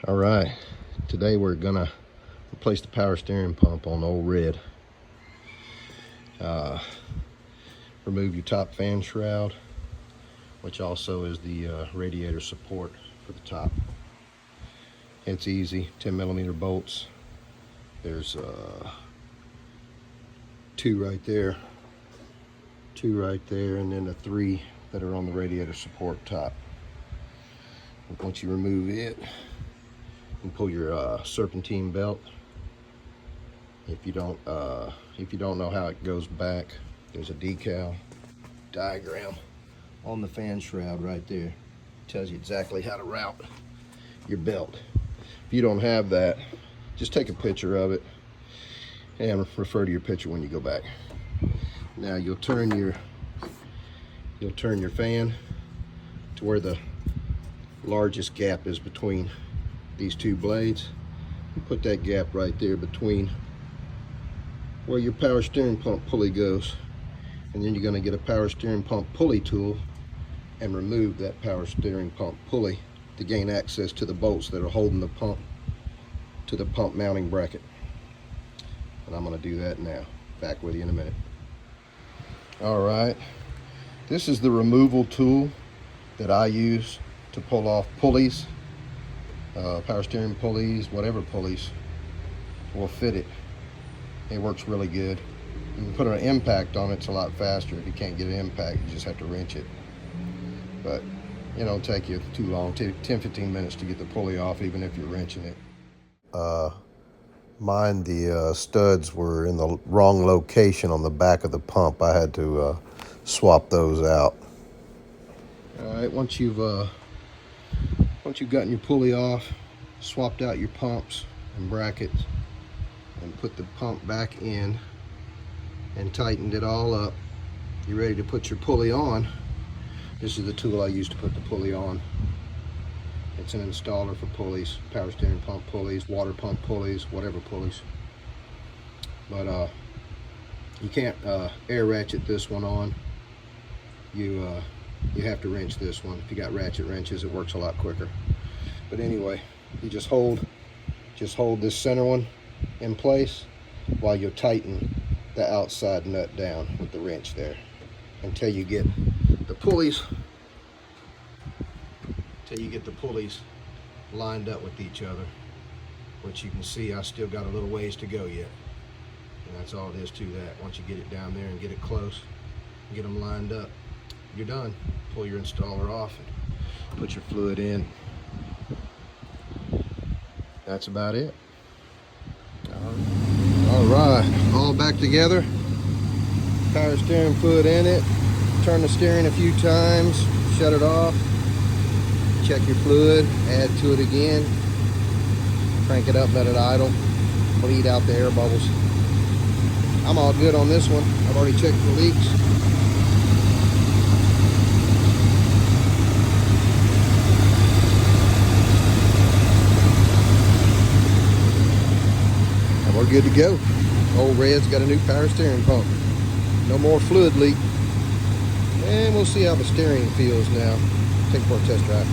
All right, today we're gonna replace the power steering pump on old Red. Remove your top fan shroud, which also is the radiator support for the top. It's easy, 10mm bolts. There's two right there, and then the three that are on the radiator support top. Once you remove it, you pull your serpentine belt. If you don't know how it goes back, there's a decal diagram on the fan shroud right there. It tells you exactly how to route your belt. If you don't have that, just take a picture of it and refer to your picture when you go back. Now you'll turn your fan to where the largest gap is between these two blades. You put that gap right there between where your power steering pump pulley goes, and then you're going to get a power steering pump pulley tool and remove that power steering pump pulley to gain access to the bolts that are holding the pump to the pump mounting bracket. And I'm going to do that now. Back with you in a minute. All right, this is the removal tool that I use to pull off pulleys, power steering pulleys, whatever pulleys will fit it. It works really good. You can put an impact on it, it's a lot faster. If you can't get an impact, you just have to wrench it. But it don't take you too long, 10-15 minutes to get the pulley off, even if you're wrenching it. The studs were in the wrong location on the back of the pump. I had to swap those out. All right, once you've gotten your pulley off, swapped out your pumps and brackets, and put the pump back in and tightened it all up, you're ready to put your pulley on. This is the tool I use to put the pulley on. It's an installer for pulleys, power steering pump pulleys, water pump pulleys, whatever pulleys. But you can't air ratchet this one on. You have to wrench this one. If you got ratchet wrenches, it works a lot quicker. But anyway, you just hold this center one in place while you tighten the outside nut down with the wrench there until you get the pulleys lined up with each other, which you can see I still got a little ways to go yet. And that's all it is to that. Once you get it down there and get it close, get them lined up, you're done. Pull your installer off and put your fluid in. That's about it. All right, all back together. Power steering fluid in it. Turn the steering a few times, shut it off. Check your fluid, add to it again. Crank it up, let it idle. Bleed out the air bubbles. I'm all good on this one. I've already checked for leaks. And we're good to go. Old Red's got a new power steering pump. No more fluid leak. And we'll see how the steering feels now. Take it for a test drive.